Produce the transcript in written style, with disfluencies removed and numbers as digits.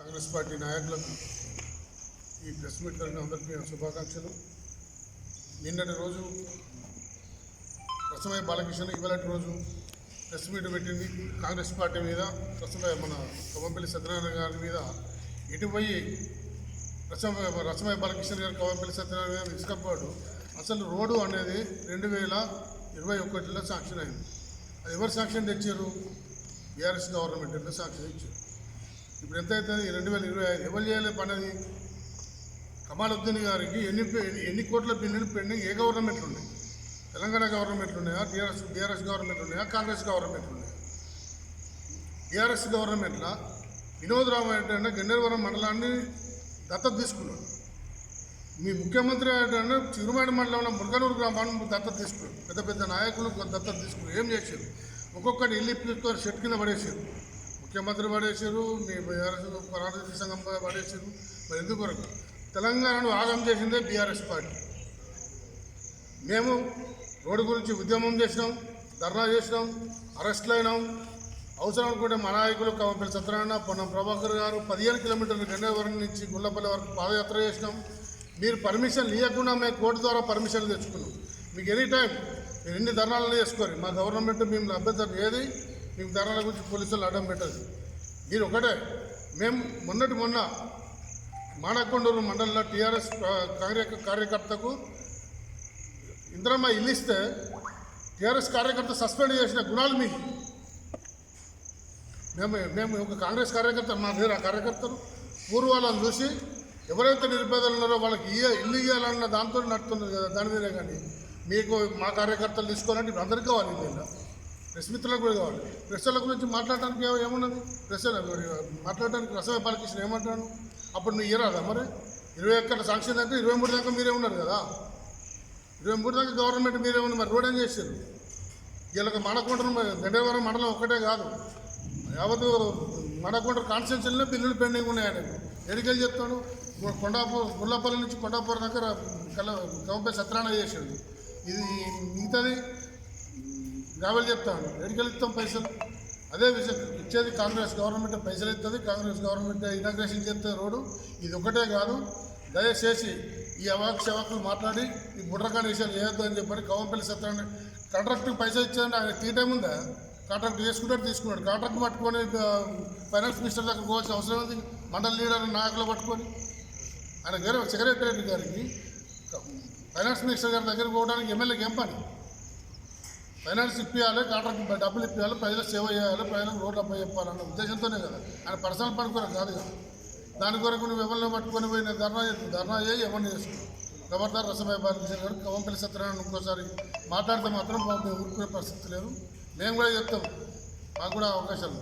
Congress party నాయకులకు ఈ press meet జరిగిన అందరికీ శుభాకాంక్షలు. నిన్నటి రోజు రసమయ్య బాలకిషన్ ఇవాళటి రోజు ప్రెస్ మీట్ పెట్టింది కాంగ్రెస్ పార్టీ మీద, మన కవంపల్లి సత్యనారాయణ గారి మీద ఇటుపోయి రసమయ్య బాలకిషన్ గారు కవంపల్లి సత్యనారాయణ గారు ఇసుకపోడు. అసలు రోడ్డు అనేది 2021లో శాంక్షన్ అయింది. అది ఎవరు శాంక్షన్ తెచ్చారు? బీఆర్ఎస్ గవర్నమెంట్ శాంక్షన్ ఇచ్చారు. ఇప్పుడు ఎంత అవుతుంది? 2025. ఎవరు చేయలే పనేది? కమాలుద్దీన్ గారికి ఎన్ని కోట్ల బిల్లులు పెండింగ్ ఏ గవర్నమెంట్లు ఉన్నాయి? తెలంగాణ గవర్నమెంట్లు ఉన్నాయా? బీఆర్ఎస్ గవర్నమెంట్ ఉన్నాయా? కాంగ్రెస్ గవర్నమెంట్ ఉన్నాయా? బీఆర్ఎస్ గవర్నమెంట్లో వినోద్ రావు అంటే గన్నేరువరం మండలాన్ని దత్తత తీసుకున్నాడు. మీ ముఖ్యమంత్రి అంటే చిరుమాడి మండలంలో ముల్కనూరు గ్రామాన్ని దత్తత తీసుకున్నాడు. పెద్ద పెద్ద నాయకులు దత్తత తీసుకున్నారు. ఏం చేశారు? ఒక్కొక్కటి ఇల్లు తీసుకొని షెట్ కింద పడేసారు. ముఖ్యమంత్రి పడేసారు, మీ ప్రాంతీయ సంఘం పడేసారు. మరి ఎందుకొరకు? తెలంగాణను ఆగం చేసిందే బీఆర్ఎస్ పార్టీ. మేము రోడ్డు గురించి ఉద్యమం చేసినాం, ధర్నా చేసినాం, అరెస్టులు అయినాం. అవసరం అనుకుంటే మా నాయకులు కవంపల్లి సత్యనారాయణ, పొన్నం ప్రభాకర్ గారు 15 కిలోమీటర్ల గన్నేరువరం నుంచి గుళ్ళపల్లి వరకు పాదయాత్ర చేసినాం. మీరు పర్మిషన్ ఇవ్వకుండా మేము కోర్టు ద్వారా పర్మిషన్లు తెచ్చుకున్నాం. మీకు ఎనీ టైం మీరు ఎన్ని ధర్నాలను చేసుకోరు. మా గవర్నమెంట్ మేము అభ్యంతరం ఏది, మీకు ధర్నాల గురించి పోలీసులు అడ్డం పెట్టదు. మీరు ఒకటే, మేము మొన్న మానకొండూరు మండలంలో టీఆర్ఎస్ కార్యకర్తకు ఇంద్రమ్మ ఇల్లు ఇస్తే టీఆర్ఎస్ కార్యకర్త సస్పెండ్ చేసిన గుణాలు మీకు. మేము ఒక కాంగ్రెస్ కార్యకర్త మా దగ్గర ఆ కార్యకర్తలు పూర్వాలను చూసి ఎవరైతే నిరుపేదలు ఉన్నారో వాళ్ళకి ఇల్లు ఇవ్వాలన్న దాంతో నడుతున్నారు కదా, దాని మీదే. కానీ మీకు మా కార్యకర్తలు తీసుకోవాలంటే ఇప్పుడు అందరికీ కావాలి. ఇలా ప్రెస్ మిత్రులకు కూడా కావాలి. ప్రెస్ల గురించి మాట్లాడడానికి ఏమున్నది? మాట్లాడడానికి రసమయ్య బాలకిషన్ ఏమంటాను? అప్పుడు నువ్వు ఇయ్యరాదా? మరి 21 శాంక్షన్ అంటే 23 దాకా మీరే ఉన్నారు కదా. 23 దాకా గవర్నమెంట్ మీరే ఉంది. మరి రోడ్ ఏం చేశారు? వీళ్ళకి మానకొండూరు గన్నేరువరం మండలం ఒక్కటే కాదు, యావత్ మానకొండూరు కాన్స్టిట్యూన్సీలోనే బిల్లులు పెండింగ్ ఉన్నాయని ఎడికెళ్ళి చెప్తాడు. గుళ్ళపల్లి నుంచి కొండాపూర్ దగ్గర కవంపల్లి సత్యనారాయణ చేసాడు. ఇది మిగతాది గ్రావెల్ చెప్తాను. ఎడికెళ్ళి ఇస్తాం పైసలు? అదే విషయం ఇచ్చేది కాంగ్రెస్ గవర్నమెంట్, పైసలు ఇస్తుంది కాంగ్రెస్ గవర్నమెంట్, ఇనాగ్రేషన్ చేస్తే రోడ్డు. ఇది ఒకటే కాదు. దయచేసి ఈ అవాక్షవాకులు మాట్లాడి ఈ బుర్రకాని విషయాలు చేయొద్దు అని చెప్పని కవంపల్లి సత్యనారాయణ కాంట్రాక్ట్కి పైసలు ఇచ్చాడంటే ఆయన తీయటం ఉందా? కాంట్రాక్ట్ తీసుకున్నాడు. కాంట్రాక్ట్ పట్టుకొని ఫైనాన్స్ మినిస్టర్ దగ్గర పోవాల్సిన అవసరం ఉంది. మండల లీడర్ నాయకులు పట్టుకొని ఆయన గారు సెక్రటరీ గారికి ఫైనాన్స్ మినిస్టర్ గారి దగ్గర పోవడానికి ఎమ్మెల్యేకి ఏం పని? ఫైనాన్స్ ఇప్పించాలి, కాంట్రాక్ట్ డబ్బులు ఇప్పించాలి, ప్రజలకు సేవ చేయాలి, ప్రజలకు రోడ్లు అప్ప చెప్పాలన్న ఉద్దేశంతోనే కదా. ఆయన పర్సనల్ పని కొరకు కాదు కదా. దాని కొరకు నువ్వు ఎవరిని పట్టుకొని పోయిన ధర్నా చేయి ఎవరిని చేసుకున్నావు. ఖబర్దార్ రసమయ్య బాలకిషన్ గారు కవంపల్లి సత్యనారాయణ ఇంకోసారి మాట్లాడితే మాత్రం మేము ఊరుకునే పరిస్థితి లేదు. మేము కూడా చెప్తాం, మాకు కూడా అవకాశాలు